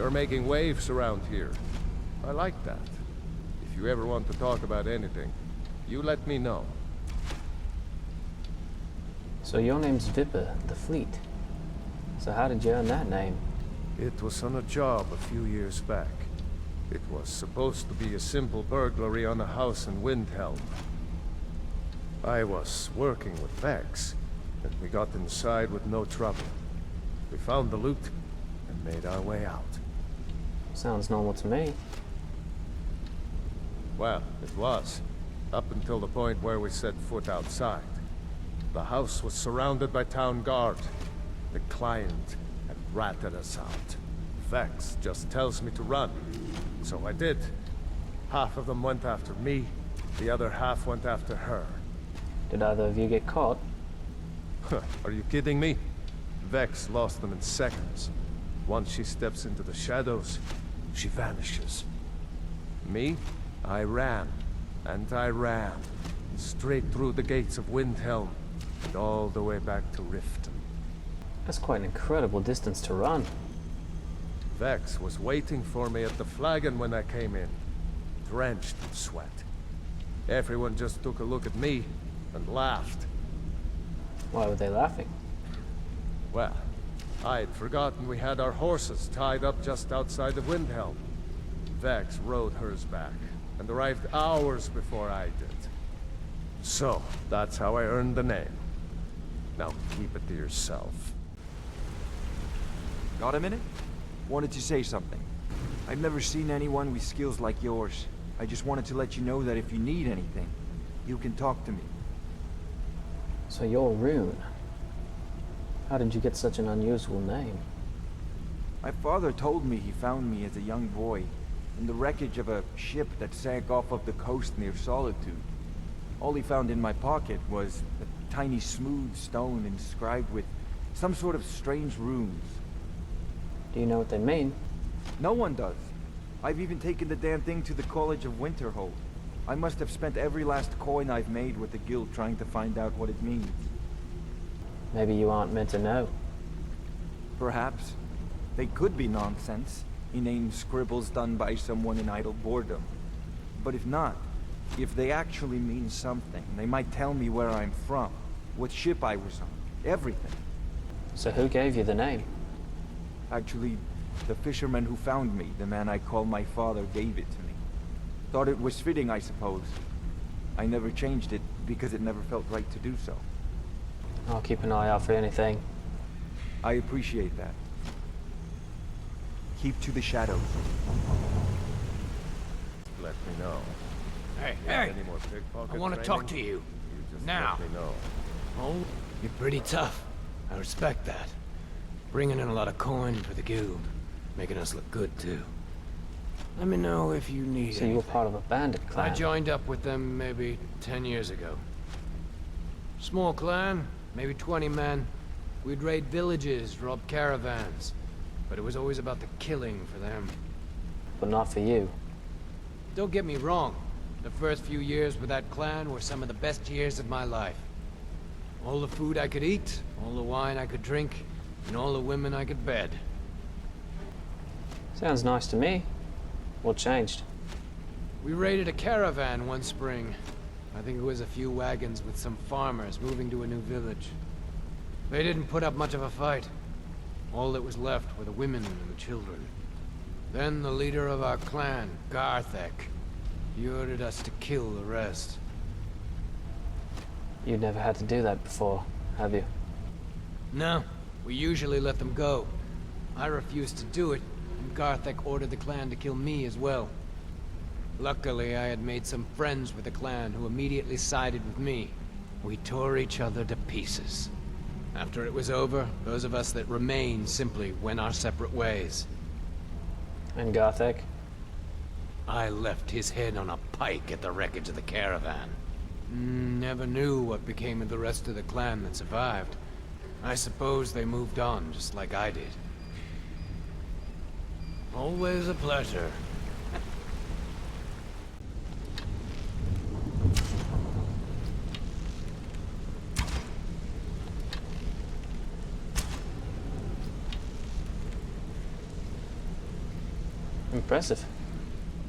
You're making waves around here. I like that. If you ever want to talk about anything, you let me know. So your name's Vipper, the Fleet. So how did you earn that name? It was on a job a few years back. It was supposed to be a simple burglary on a house in Windhelm. I was working with Vex, and we got inside with no trouble. We found the loot and made our way out. Sounds normal to me. Well, it was, up until the point where we set foot outside. The house was surrounded by town guard. The client had ratted us out. Vex just tells me to run, so I did. Half of them went after me, the other half went after her. Did either of you get caught? Are you kidding me? Vex lost them in seconds. Once she steps into the shadows, she vanishes. Me? I ran, and I ran, straight through the gates of Windhelm, and all the way back to Riften. That's quite an incredible distance to run. Vex was waiting for me at the flagon when I came in, drenched in sweat. Everyone just took a look at me and laughed. Why were they laughing? Well, I had forgotten we had our horses tied up just outside of Windhelm. Vex rode hers back, and arrived hours before I did. So, that's how I earned the name. Now keep it to yourself. Got a minute? Wanted to say something. I've never seen anyone with skills like yours. I just wanted to let you know that if you need anything, you can talk to me. So you're Rune. How did you get such an unusual name? My father told me he found me as a young boy in the wreckage of a ship that sank off of the coast near Solitude. All he found in my pocket was a tiny smooth stone inscribed with some sort of strange runes. Do you know what they mean? No one does. I've even taken the damn thing to the College of Winterhold. I must have spent every last coin I've made with the guild trying to find out what it means. Maybe you aren't meant to know. Perhaps. They could be nonsense, inane scribbles done by someone in idle boredom. But if not, if they actually mean something, they might tell me where I'm from, what ship I was on, everything. So who gave you the name? Actually, the fisherman who found me, the man I call my father, gave it to me. Thought it was fitting, I suppose. I never changed it because it never felt right to do so. I'll keep an eye out for anything. I appreciate that. Keep to the shadows. Let me know. Hey, Got hey! any more pickpocket I want to training? talk to you. You just Now. let me know. Oh, you're pretty tough. I respect that. Bringing in a lot of coin for the guild. Making us look good, too. Let me know if you need So you were anything. part of a bandit clan? I joined up with them maybe 10 years ago. Small clan, maybe 20 men. We'd raid villages, rob caravans. But it was always about the killing for them. But not for you. Don't get me wrong. The first few years with that clan were some of the best years of my life. All the food I could eat, all the wine I could drink, and all the women I could bed. Sounds nice to me. What changed? We raided a caravan one spring. I think it was a few wagons with some farmers moving to a new village. They didn't put up much of a fight. All that was left were the women and the children. Then the leader of our clan, Garthek, he ordered us to kill the rest. You've never had to do that before, have you? No, we usually let them go. I refused to do it, and Garthek ordered the clan to kill me as well. Luckily, I had made some friends with the clan who immediately sided with me. We tore each other to pieces. After it was over, those of us that remained simply went our separate ways. And Garthek? I left his head on a pike at the wreckage of the caravan. Never knew what became of the rest of the clan that survived. I suppose they moved on, just like I did. Always a pleasure. Impressive.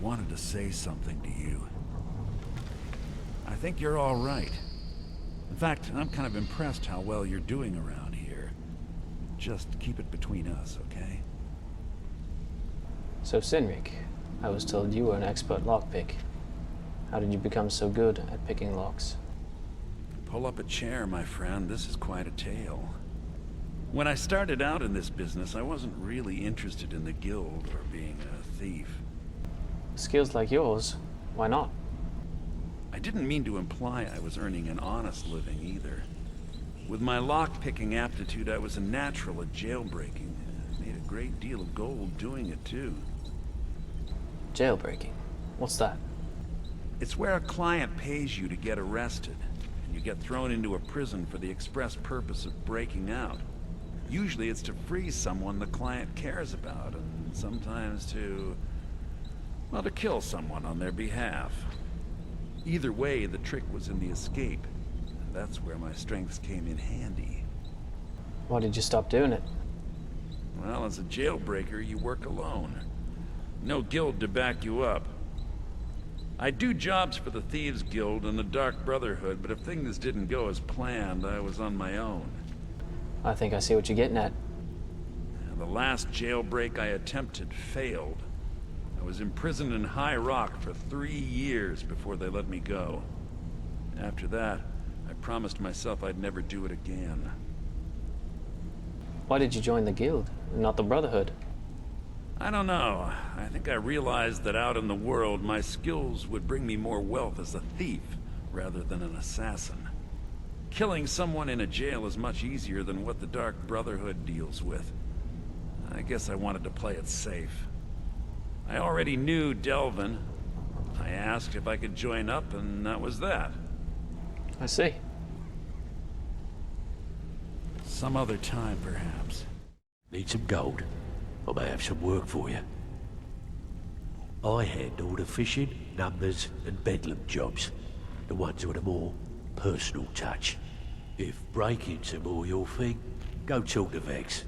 I wanted to say something to you. I think you're all right. In fact, I'm kind of impressed how well you're doing around here. Just keep it between us, okay? So Sinrik, I was told you were an expert lockpick. How did you become so good at picking locks? Pull up a chair, my friend. This is quite a tale. When I started out in this business, I wasn't really interested in the guild or being a thief. Skills like yours, why not? I didn't mean to imply I was earning an honest living either. With my lock-picking aptitude, I was a natural at jailbreaking. I made a great deal of gold doing it too. Jailbreaking? What's that? It's where a client pays you to get arrested, and you get thrown into a prison for the express purpose of breaking out. Usually it's to free someone the client cares about, and sometimes to, well, to kill someone on their behalf. Either way, the trick was in the escape. And that's where my strengths came in handy. Why did you stop doing it? Well, as a jailbreaker, you work alone. No guild to back you up. I do jobs for the Thieves Guild and the Dark Brotherhood, but if things didn't go as planned, I was on my own. I think I see what you're getting at. And the last jailbreak I attempted failed. I was imprisoned in High Rock for 3 years before they let me go. After that, I promised myself I'd never do it again. Why did you join the guild, and not the Brotherhood? I don't know. I think I realized that out in the world, my skills would bring me more wealth as a thief, rather than an assassin. Killing someone in a jail is much easier than what the Dark Brotherhood deals with. I guess I wanted to play it safe. I already knew Delvin. I asked if I could join up, and that was that. I see. Some other time, perhaps. Need some gold? I may have some work for you. I handle the fishing, numbers, and bedlam jobs. The ones with a more personal touch. If breaking's more your thing, go talk to Vex.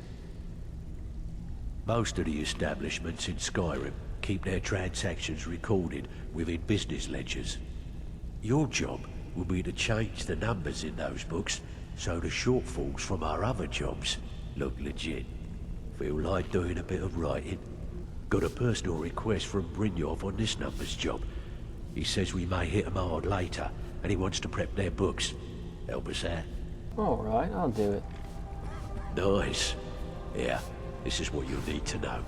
Most of the establishments in Skyrim keep their transactions recorded within business ledgers. Your job will be to change the numbers in those books so the shortfalls from our other jobs look legit. Feel like doing a bit of writing? Got a personal request from Brynjolf on this numbers job. He says we may hit him hard later, and he wants to prep their books. Help us out? Alright, I'll do it. Nice. Yeah, this is what you'll need to know.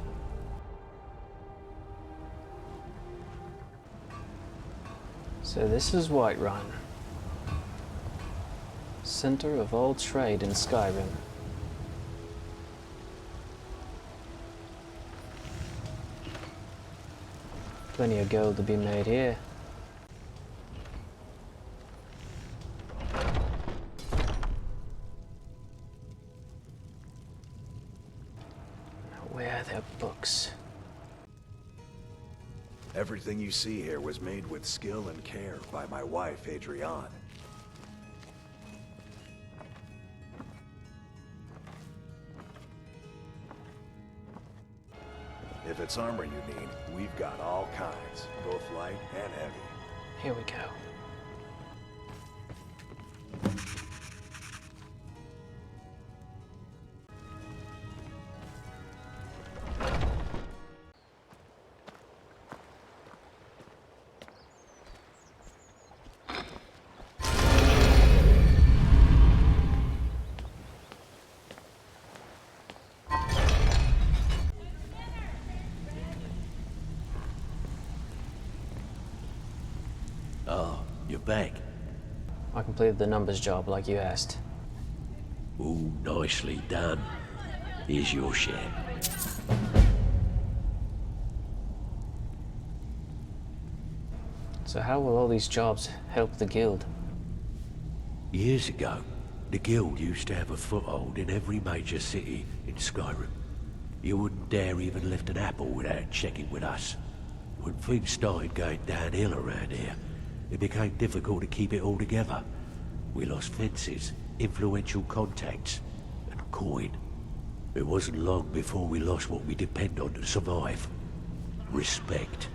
So this is Whiterun. Center of all trade in Skyrim. Plenty of gold to be made here. Where are their books? Everything you see here was made with skill and care by my wife, Adrienne. If it's armor you need, we've got all kinds, both light and heavy. Here we go. Ah, you're back. I completed the numbers job like you asked. Ooh, nicely done. Here's your share. So how will all these jobs help the guild? Years ago, the guild used to have a foothold in every major city in Skyrim. You wouldn't dare even lift an apple without checking with us. When things started going downhill around here, it became difficult to keep it all together. We lost fences, influential contacts, and coin. It wasn't long before we lost what we depend on to survive. respect.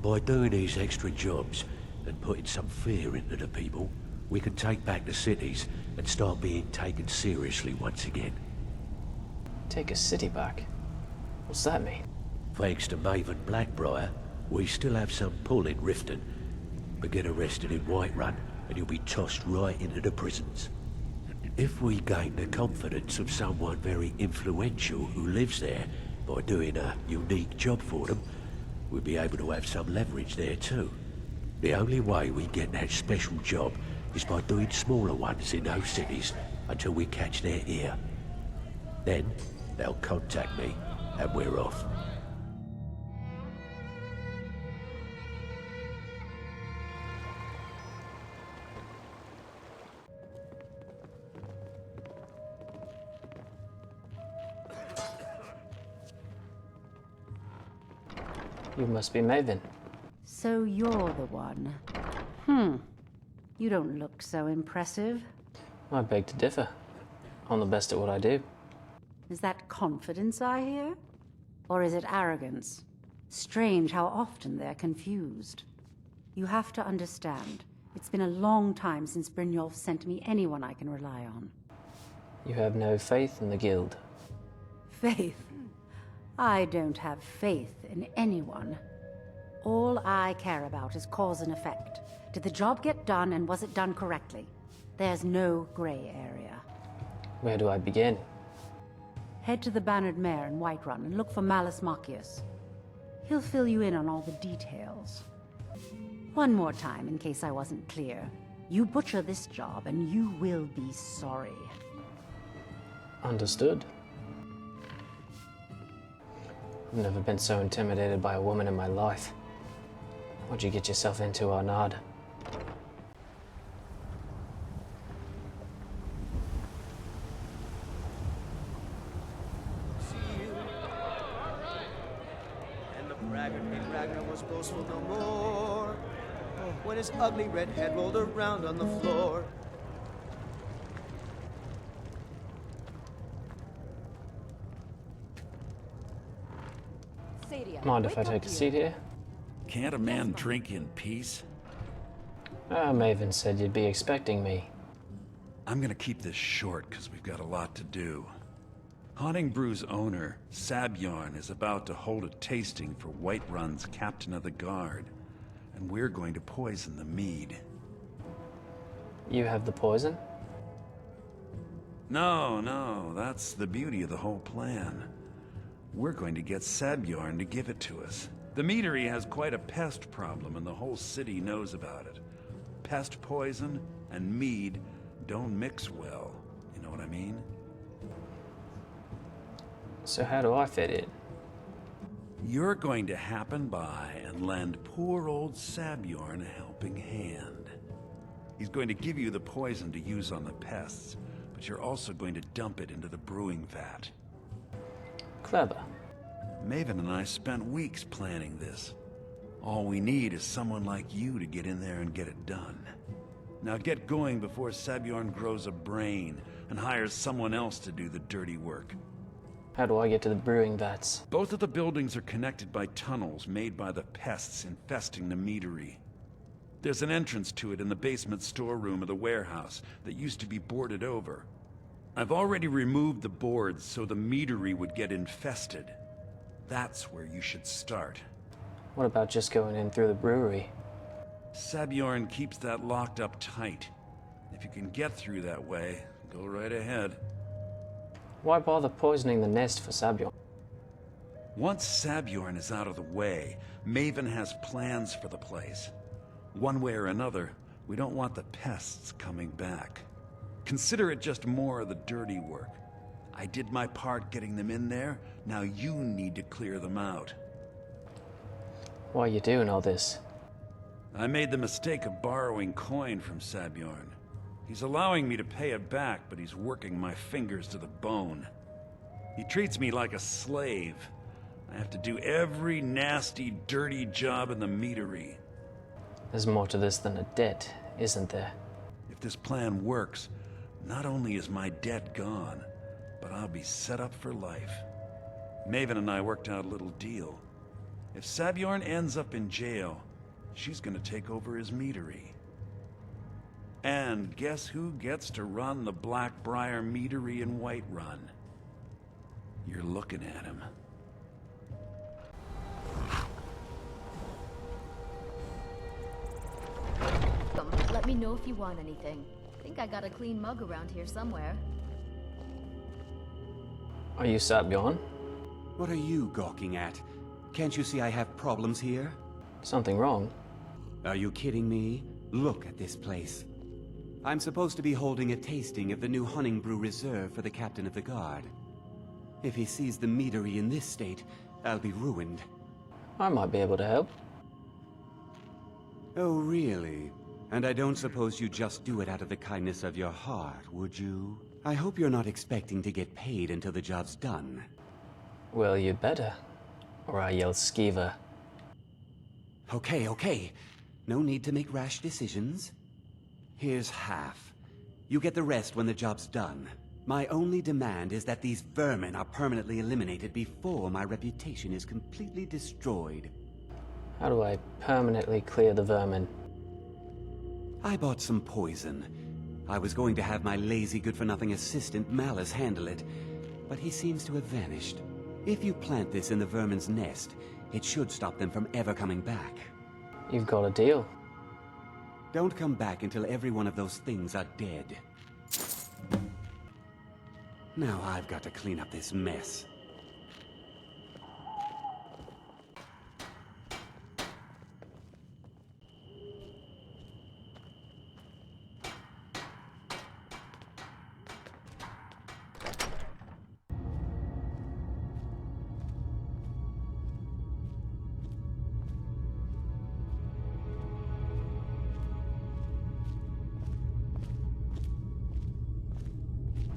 By doing these extra jobs and putting some fear into the people, we can take back the cities and start being taken seriously once again. Take a city back? What's that mean? Thanks to Mabel Black-Briar, we still have some pull in Riften. But get arrested in Whiterun and you'll be tossed right into the prisons. If we gain the confidence of someone very influential who lives there by doing a unique job for them, we'll be able to have some leverage there too. The only way we get that special job is by doing smaller ones in those cities until we catch their ear. Then, they'll contact me, and we're off. You must be Maven. So you're the one. You don't look so impressive. I beg to differ. I'm the best at what I do. Is that confidence I hear? Or is it arrogance? Strange how often they're confused. You have to understand, it's been a long time since Brynjolf sent me anyone I can rely on. You have no faith in the guild. Faith? I don't have faith in anyone. All I care about is cause and effect. Did the job get done, and was it done correctly? There's no gray area. Where do I begin? Head to the Bannered Mare in Whiterun and look for Malus Macius. He'll fill you in on all the details. One more time, in case I wasn't clear. You butcher this job, and you will be sorry. Understood. I've never been so intimidated by a woman in my life. What'd you get yourself into, Arnaud? And the braggart named Ragnar was boastful no more. When his ugly red head rolled around on the floor. Mind if I take a seat here? Can't a man drink in peace? Maven said you'd be expecting me. I'm gonna keep this short because we've got a lot to do. Haunting Brew's owner, Sabjorn, is about to hold a tasting for Whiterun's captain of the guard. And we're going to poison the mead. You have the poison? No, that's the beauty of the whole plan. We're going to get Sabjorn to give it to us. The meadery has quite a pest problem and the whole city knows about it. Pest poison and mead don't mix well, you know what I mean? So how do I fit in? You're going to happen by and lend poor old Sabjorn a helping hand. He's going to give you the poison to use on the pests, but you're also going to dump it into the brewing vat. Clever. Maven and I spent weeks planning this. All we need is someone like you to get in there and get it done. Now get going before Sabjorn grows a brain and hires someone else to do the dirty work. How do I get to the brewing vats? Both of the buildings are connected by tunnels made by the pests infesting the meadery. There's an entrance to it in the basement storeroom of the warehouse that used to be boarded over. I've already removed the boards so the meadery would get infested. That's where you should start. What about just going in through the brewery? Sabjorn keeps that locked up tight. If you can get through that way, go right ahead. Why bother poisoning the nest for Sabjorn? Once Sabjorn is out of the way, Maven has plans for the place. One way or another, we don't want the pests coming back. Consider it just more of the dirty work. I did my part getting them in there, now you need to clear them out. Why are you doing all this? I made the mistake of borrowing coin from Sabjorn. He's allowing me to pay it back, but he's working my fingers to the bone. He treats me like a slave. I have to do every nasty, dirty job in the meadery. There's more to this than a debt, isn't there? If this plan works, not only is my debt gone, but I'll be set up for life. Maven and I worked out a little deal. If Sabjorn ends up in jail, she's gonna take over his meadery. And guess who gets to run the Black-Briar meadery in Whiterun? You're looking at him. Let me know if you want anything. I think I got a clean mug around here somewhere. Are you Sabjorn? What are you gawking at? Can't you see I have problems here? Something wrong? Are you kidding me? Look at this place. I'm supposed to be holding a tasting of the new Hunting Brew Reserve for the Captain of the Guard. If he sees the meadery in this state, I'll be ruined. I might be able to help. Oh, really? And I don't suppose you'd just do it out of the kindness of your heart, would you? I hope you're not expecting to get paid until the job's done. Well, you'd better. Or I yell skeever. Okay. No need to make rash decisions. Here's half. You get the rest when the job's done. My only demand is that these vermin are permanently eliminated before my reputation is completely destroyed. How do I permanently clear the vermin? I bought some poison. I was going to have my lazy good-for-nothing assistant Malice handle it, but he seems to have vanished. If you plant this in the vermin's nest, it should stop them from ever coming back. You've got a deal. Don't come back until every one of those things are dead. Now I've got to clean up this mess.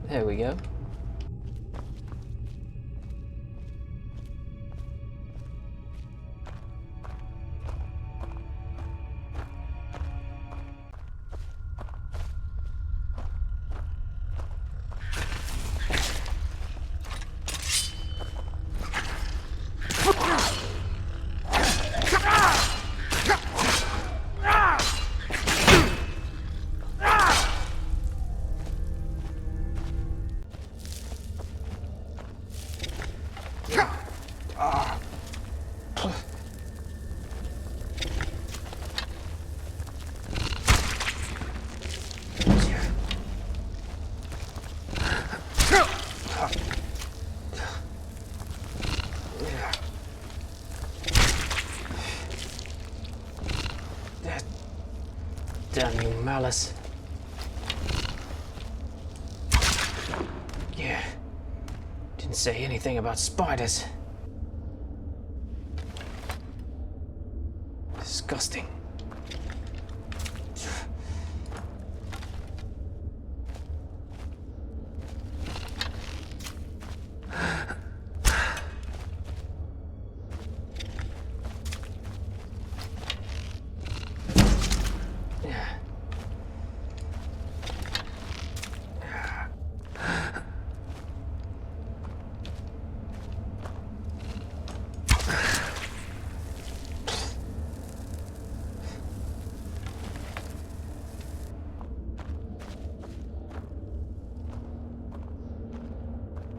There we go. Damn you, Malice. Yeah. Didn't say anything about spiders. Disgusting.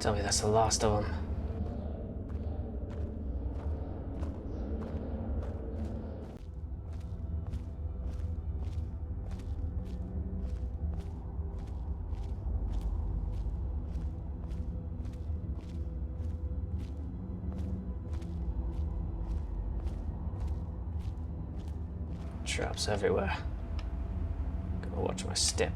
Tell me that's the last of them. Traps everywhere. Gotta watch my step.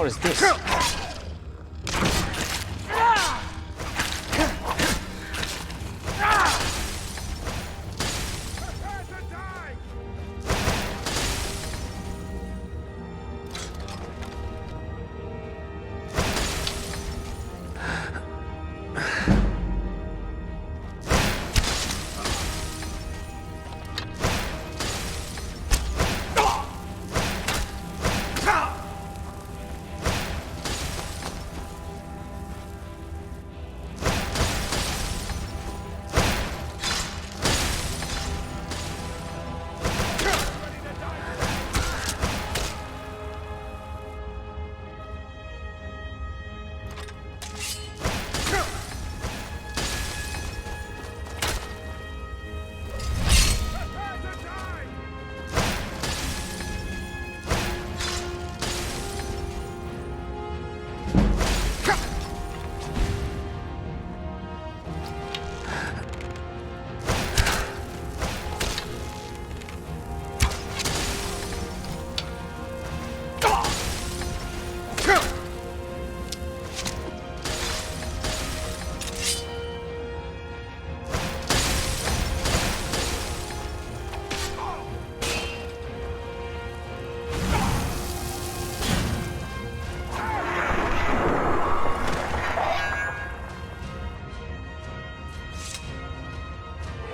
What is this?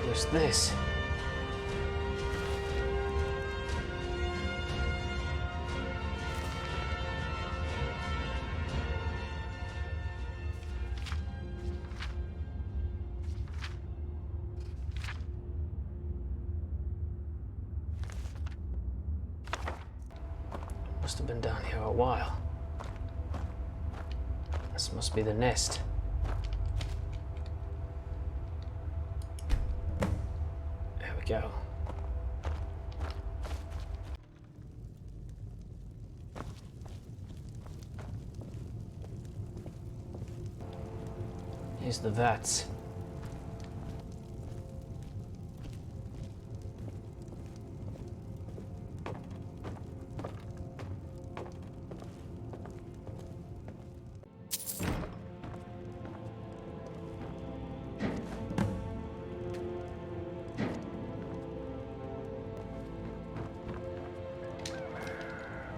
What's this? Must have been down here a while. This must be the nest. There we go. Here's the vats.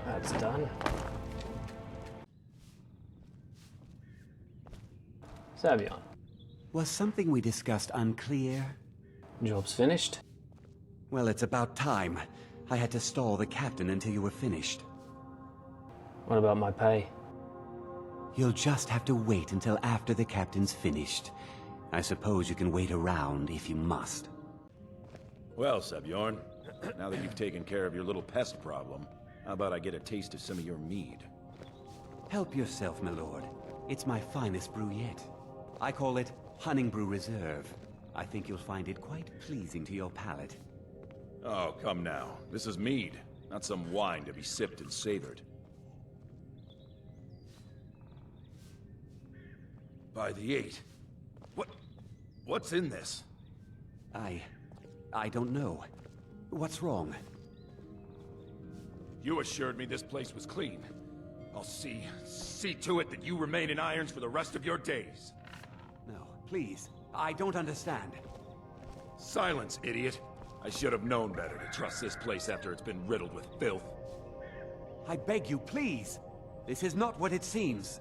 That's done. Savion. Was something we discussed unclear? Job's finished. Well, it's about time. I had to stall the captain until you were finished. What about my pay? You'll just have to wait until after the captain's finished. I suppose you can wait around if you must. Well, Sebjorn, now that you've taken care of your little pest problem, how about I get a taste of some of your mead? Help yourself, my lord. It's my finest brew yet. I call it Honningbrew Reserve. I think you'll find it quite pleasing to your palate. Oh, come now. This is mead, not some wine to be sipped and savored. By the 8. What's in this? I don't know. What's wrong? You assured me this place was clean. I'll see to it that you remain in irons for the rest of your days. No, please. I don't understand. Silence, idiot. I should have known better to trust this place after it's been riddled with filth. I beg you, please. This is not what it seems.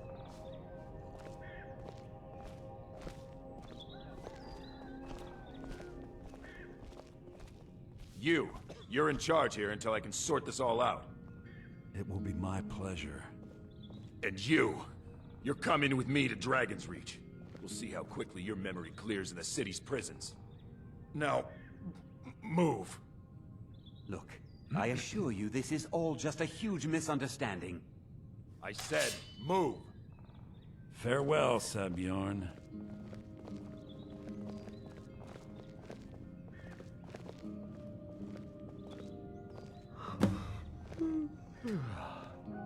You're in charge here until I can sort this all out. It will be my pleasure. And you're coming with me to Dragon's Reach. We'll see how quickly your memory clears in the city's prisons. Now, move. Look, I assure you this is all just a huge misunderstanding. I said, move. Farewell, Sabjorn.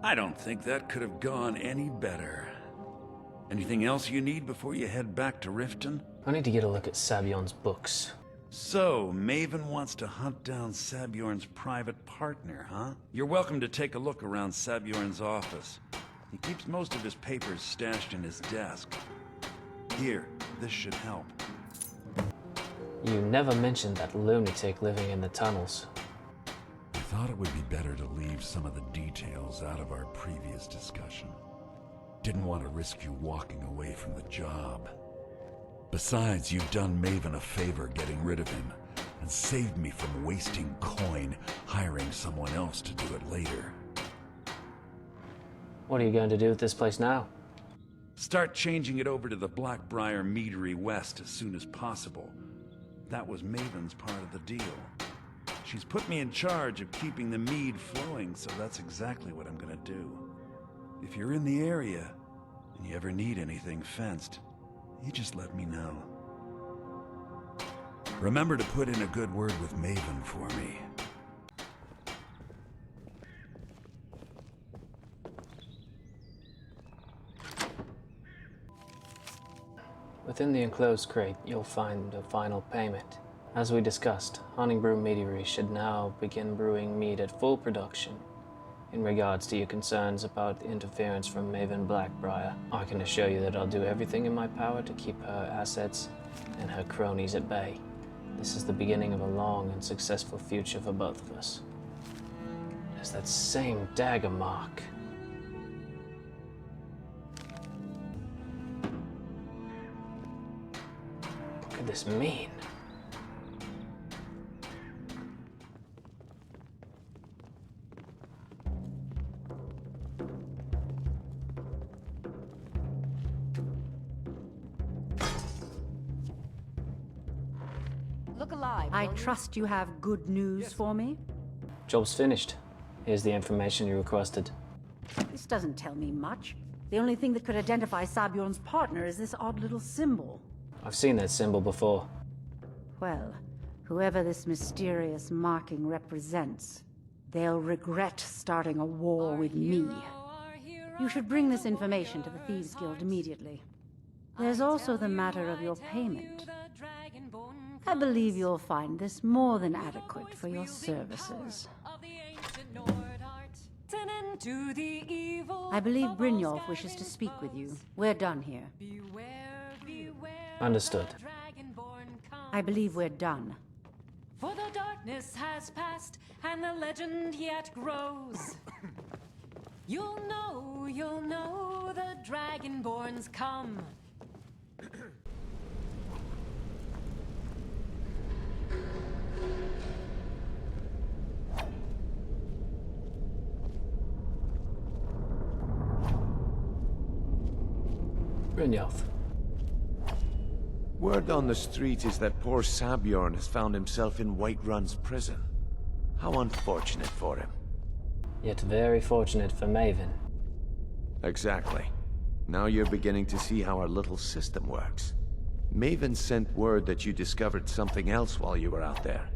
I don't think that could have gone any better. Anything else you need before you head back to Riften? I need to get a look at Sabion's books. So, Maven wants to hunt down Sabjorn's private partner, huh? You're welcome to take a look around Sabjorn's office. He keeps most of his papers stashed in his desk. Here, this should help. You never mentioned that lunatic living in the tunnels. I thought it would be better to leave some of the details out of our previous discussion. Didn't want to risk you walking away from the job. Besides, you've done Maven a favor getting rid of him, and saved me from wasting coin hiring someone else to do it later. What are you going to do with this place now? Start changing it over to the Black-Briar Meadery West as soon as possible. That was Maven's part of the deal. She's put me in charge of keeping the mead flowing, so that's exactly what I'm gonna do. If you're in the area, and you ever need anything fenced, you just let me know. Remember to put in a good word with Maven for me. Within the enclosed crate, you'll find the final payment. As we discussed, Honningbrew Meadery should now begin brewing mead at full production. In regards to your concerns about interference from Mabel Black-Briar, I can assure you that I'll do everything in my power to keep her assets and her cronies at bay. This is the beginning of a long and successful future for both of us. There's that same dagger mark. What could this mean? Look alive. I trust you have good news for me? Job's finished. Here's the information you requested. This doesn't tell me much. The only thing that could identify Sabjorn's partner is this odd little symbol. I've seen that symbol before. Well, whoever this mysterious marking represents, they'll regret starting a war with me. You should bring this information to the Thieves Guild immediately. There's also the matter of your payment. I believe you'll find this more than adequate for your services. I believe Brynjolf wishes to speak with you. We're done here. Understood. I believe we're done. For the darkness has passed, and the legend yet grows. You'll know the Dragonborn's come. Brynjolf. Word on the street is that poor Sabjorn has found himself in Whiterun's prison. How unfortunate for him. Yet very fortunate for Maven. Exactly. Now you're beginning to see how our little system works. Maven sent word that you discovered something else while you were out there.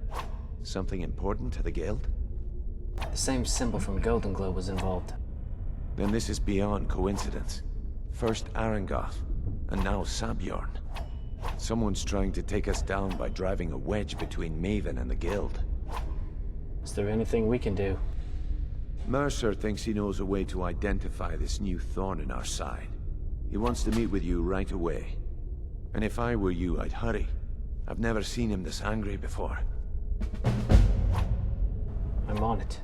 Something important to the guild? The same symbol from Golden Glow was involved. Then this is beyond coincidence. First Arangoth, and now Sabjorn. Someone's trying to take us down by driving a wedge between Maven and the guild. Is there anything we can do? Mercer thinks he knows a way to identify this new thorn in our side. He wants to meet with you right away. And if I were you, I'd hurry. I've never seen him this angry before. I'm on it.